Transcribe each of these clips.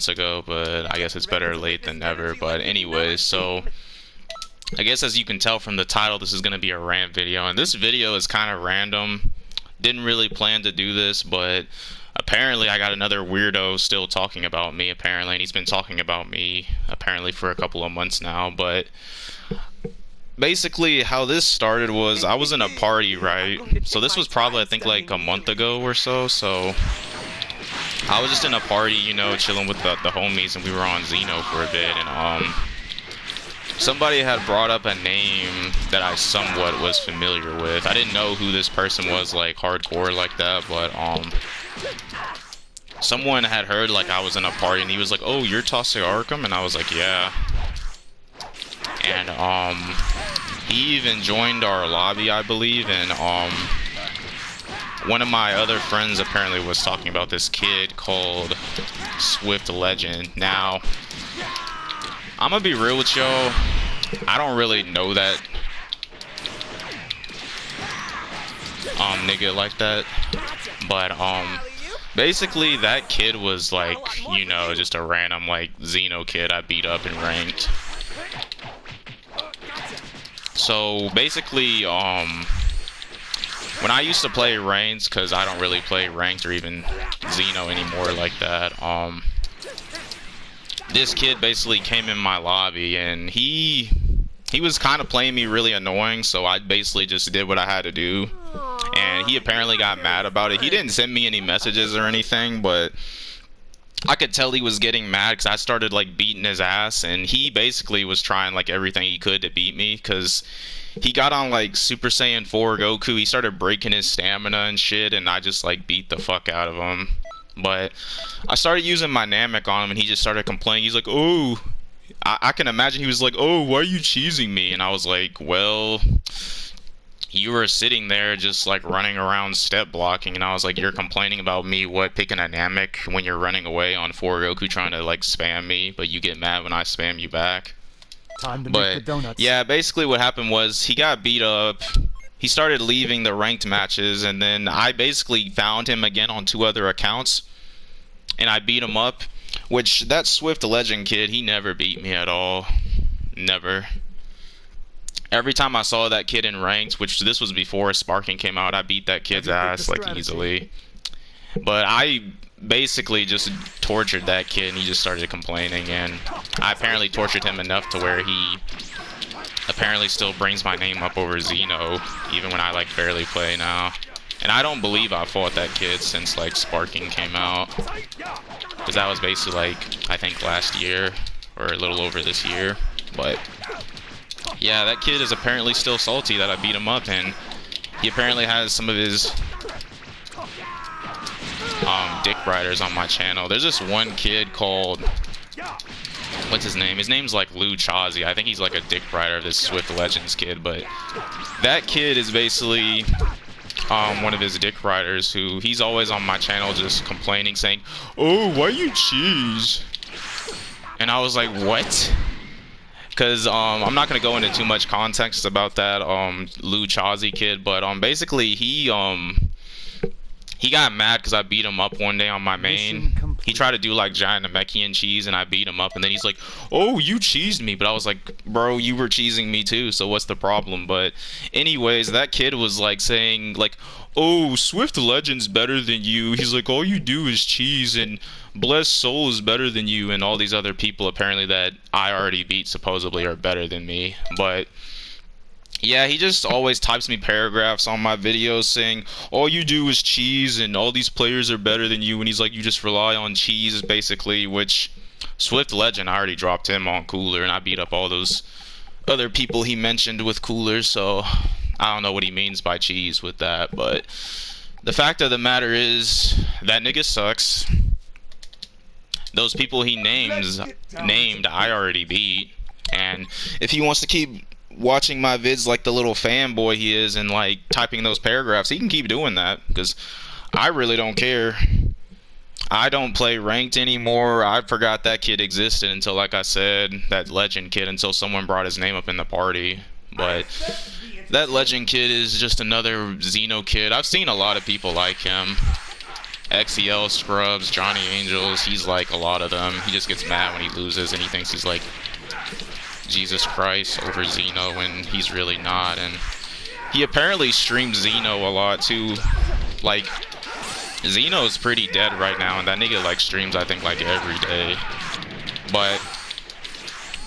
months ago, but I guess it's better late than never. But anyways, so I guess as you can tell from the title, this is going to be a rant video, and this video is kind of random. Didn't really plan to do this, but apparently I got another weirdo still talking about me, apparently, and he's been talking about me apparently for a couple of months now. But basically how this started was I was in a party, right? So this was probably, I think, like a month ago or so. So I was just in a party, you know, chilling with the homies, and we were on Xeno for a bit, and somebody had brought up a name that I somewhat was familiar with. I didn't know who this person was, like, hardcore like that, but someone had heard, like, I was in a party, and he was like, "Oh, you're Toxic Arkham?" And I was like, "Yeah." And he even joined our lobby, I believe, and one of my other friends apparently was talking about this kid called Swift Legend. Now, I'm gonna be real with y'all, I don't really know that nigga like that, but basically that kid was like, you know, just a random like Xeno kid I beat up and ranked. So basically when I used to play rants, because I don't really play ranked or even Xeno anymore like that, this kid basically came in my lobby, and he was kind of playing me really annoying, so I basically just did what I had to do, and he apparently got mad about it. He didn't send me any messages or anything, but I could tell he was getting mad because I started like beating his ass, and he basically was trying like everything he could to beat me, because he got on like Super Saiyan 4 Goku. He started breaking his stamina and shit, and I just like beat the fuck out of him. But I started using my Namek on him, and he just started complaining. He's like, "Oh," I can imagine he was like, "Oh, why are you cheesing me?" And I was like, "Well, you were sitting there just like running around step blocking," and I was like, "You're complaining about me picking a Namek when you're running away on 4 Goku trying to like spam me, but you get mad when I spam you back." Time to make the donuts. Yeah, basically what happened was he got beat up. He started leaving the ranked matches, and then I basically found him again on 2 other accounts, and I beat him up. Which, that Swift Legend kid, he never beat me at all. Never. Every time I saw that kid in ranked, which this was before Sparking came out, I beat that kid's ass like easily. But I basically just tortured that kid, and he just started complaining, and I apparently tortured him enough to where he apparently still brings my name up over Xeno, even when I like barely play now. And I don't believe I fought that kid since like Sparking came out, because that was basically like, I think last year, or a little over this year. But yeah, that kid is apparently still salty that I beat him up, and he apparently has some of his dick riders on my channel. There's this one kid called, what's his name? His name's like Lou Chazi. I think he's like a dick rider of this Swift Legends kid, but that kid is basically one of his dick riders, who he's always on my channel just complaining, saying, "Oh, why you cheese?" And I was like, what? Because I'm not going to go into too much context about that Lou Chazi kid, but basically he got mad because I beat him up one day on my main. He tried to do like giant Namekian cheese, and I beat him up, and then he's like, "Oh, you cheesed me." But I was like, "Bro, you were cheesing me too, so what's the problem?" But anyways, that kid was like saying like, "Oh, Swift Legend's better than you." He's like, "All you do is cheese, and Blessed Soul is better than you," and all these other people apparently that I already beat supposedly are better than me. But yeah, he just always types me paragraphs on my videos saying, "All you do is cheese, and all these players are better than you," and he's like, "You just rely on cheese," basically, which Swift Legend, I already dropped him on Cooler, and I beat up all those other people he mentioned with Coolers, so I don't know what he means by cheese with that. But the fact of the matter is, that nigga sucks. Those people he named, I already beat, and if he wants to keep watching my vids like the little fanboy he is and like typing those paragraphs, he can keep doing that, because I really don't care. I don't play ranked anymore. I forgot that kid existed until, like I said, that Legend kid, until someone brought his name up in the party. But that Legend kid is just another Xeno kid. I've seen a lot of people like him. XEL Scrubs, Johnny Angels, he's like a lot of them. He just gets mad when he loses and he thinks he's like Jesus Christ over Xeno when he's really not. And he apparently streams Xeno a lot too. Like, Xeno's pretty dead right now, and that nigga like streams I think like every day. But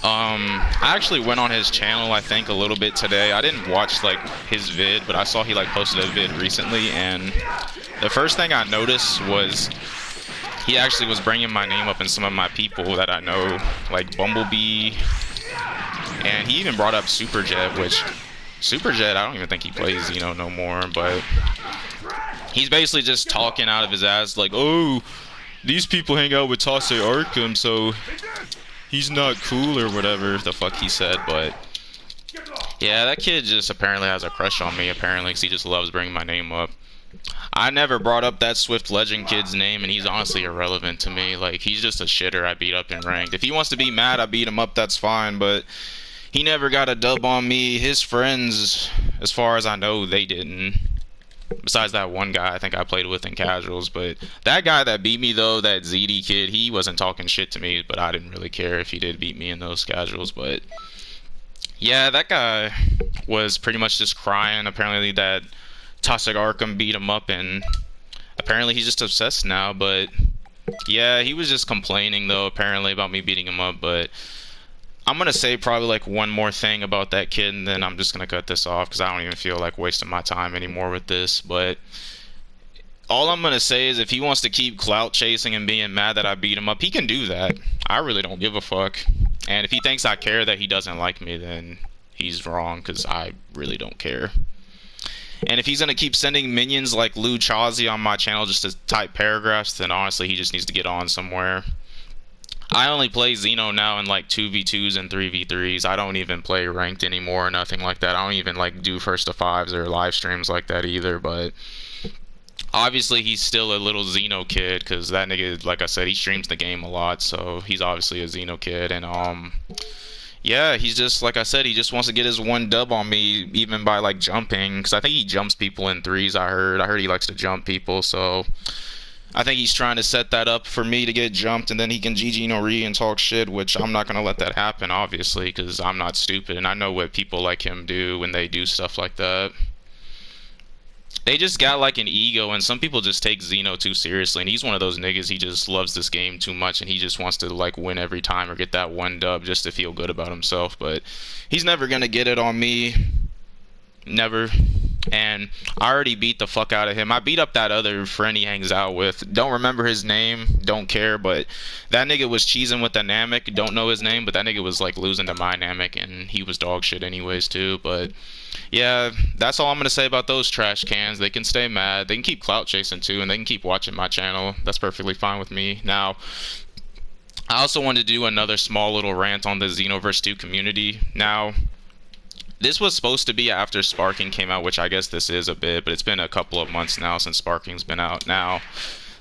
I actually went on his channel I think a little bit today. I didn't watch like his vid, but I saw he like posted a vid recently, and the first thing I noticed was he actually was bringing my name up in some of my people that I know, like Bumblebee, and he even brought up Superjet, which Superjet I don't even think he plays Xeno no more, but he's basically just talking out of his ass like, oh, these people hang out with Toxic Arkham, so he's not cool or whatever the fuck he said. But yeah, that kid just apparently has a crush on me, apparently, because he just loves bringing my name up. I never brought up that Swift Legend kid's name, and he's honestly irrelevant to me. Like, he's just a shitter I beat up in ranked. If he wants to be mad I beat him up, that's fine, but he never got a dub on me. His friends, as far as I know, they didn't. Besides that one guy I think I played with in casuals. But that guy that beat me though, that ZD kid, he wasn't talking shit to me, but I didn't really care if he did beat me in those casuals. But yeah, that guy was pretty much just crying apparently that Toxic Arkham beat him up, and apparently he's just obsessed now. But yeah, he was just complaining though apparently about me beating him up. But I'm gonna say probably like one more thing about that kid, and then I'm just gonna cut this off because I don't even feel like wasting my time anymore with this. But all I'm gonna say is if he wants to keep clout chasing and being mad that I beat him up, he can do that. I really don't give a fuck. And if he thinks I care that he doesn't like me, then he's wrong, because I really don't care. And if he's gonna keep sending minions like Lou Chazi on my channel just to type paragraphs, then honestly he just needs to get on somewhere. I only play Xeno now in like 2v2s and 3v3s. I don't even play ranked anymore or nothing like that. I don't even like do first to fives or live streams like that either. But obviously he's still a little Xeno kid, because that nigga, like I said, he streams the game a lot, so he's obviously a Xeno kid. And yeah, he's just, like I said, he just wants to get his one dub on me, even by like jumping, because I think he jumps people in threes. I heard he likes to jump people, so I think he's trying to set that up for me to get jumped, and then he can GG no re and talk shit, which I'm not going to let that happen, obviously, because I'm not stupid, and I know what people like him do when they do stuff like that. They just got like an ego, and some people just take Xeno too seriously, and he's one of those niggas. He just loves this game too much, and he just wants to like win every time or get that one dub just to feel good about himself. But he's never going to get it on me. Never. And I already beat the fuck out of him. I beat up that other friend he hangs out with. Don't remember his name, don't care, but that nigga was cheesing with the Namek. Don't know his name, but that nigga was like losing to my Namek, and he was dog shit anyways too. But yeah, that's all I'm gonna say about those trash cans. They can stay mad, they can keep clout chasing too, and they can keep watching my channel. That's perfectly fine with me. Now, I also wanted to do another small little rant on the Xenoverse 2 community. Now, this was supposed to be after Sparking came out, which I guess this is a bit, but it's been a couple of months now since Sparking's been out. Now,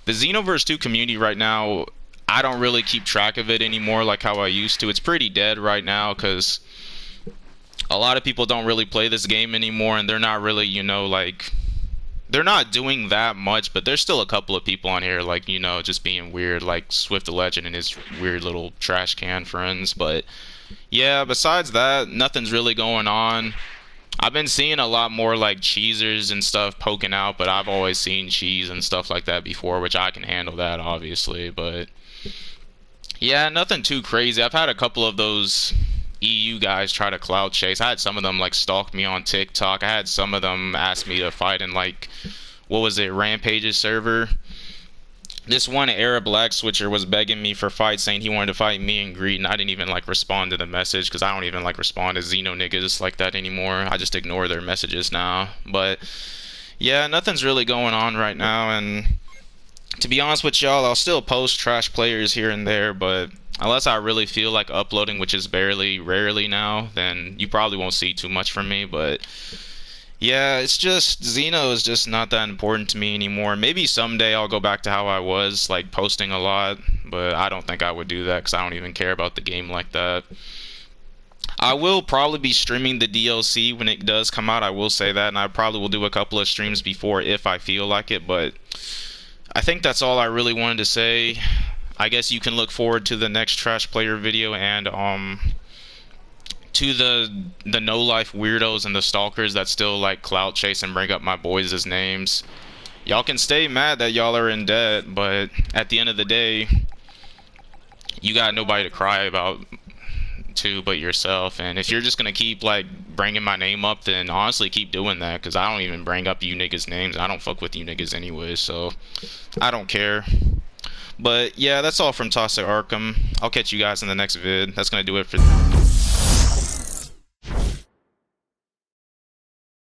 the Xenoverse 2 community right now, I don't really keep track of it anymore like how I used to. It's pretty dead right now because a lot of people don't really play this game anymore, and they're not really, you know, like, they're not doing that much, but there's still a couple of people on here, like, you know, just being weird, like Swift the Legend and his weird little trash can friends. But yeah, besides that, nothing's really going on. I've been seeing a lot more like cheesers and stuff poking out, but I've always seen cheese and stuff like that before, which I can handle that obviously. But yeah, nothing too crazy. I've had a couple of those EU guys try to clout chase. I had some of them like stalk me on TikTok. I had some of them ask me to fight in like, what was it, Rampage's server. This one Arab black switcher was begging me for fights, saying he wanted to fight me and Greed, and I didn't even like respond to the message because I don't even like respond to Xeno niggas like that anymore. I just ignore their messages now. But yeah, nothing's really going on right now, and to be honest with y'all, I'll still post trash players here and there, but unless I really feel like uploading, which is rarely now, then you probably won't see too much from me. But yeah, it's just, Xeno is just not that important to me anymore. Maybe someday I'll go back to how I was, like posting a lot, but I don't think I would do that because I don't even care about the game like that. I will probably be streaming the DLC when it does come out, I will say that, and I probably will do a couple of streams before if I feel like it, but I think that's all I really wanted to say. I guess you can look forward to the next trash player video, and to the no life weirdos and the stalkers that still like clout chase and bring up my boys as names. Y'all can stay mad that y'all are in debt, but at the end of the day, you got nobody to cry about to but yourself. And if you're just gonna keep like bringing my name up, then honestly keep doing that, because I don't even bring up you niggas names. I don't fuck with you niggas anyway, so I don't care. But yeah, that's all from Toxic Arkham. I'll catch you guys in the next vid. That's gonna do it for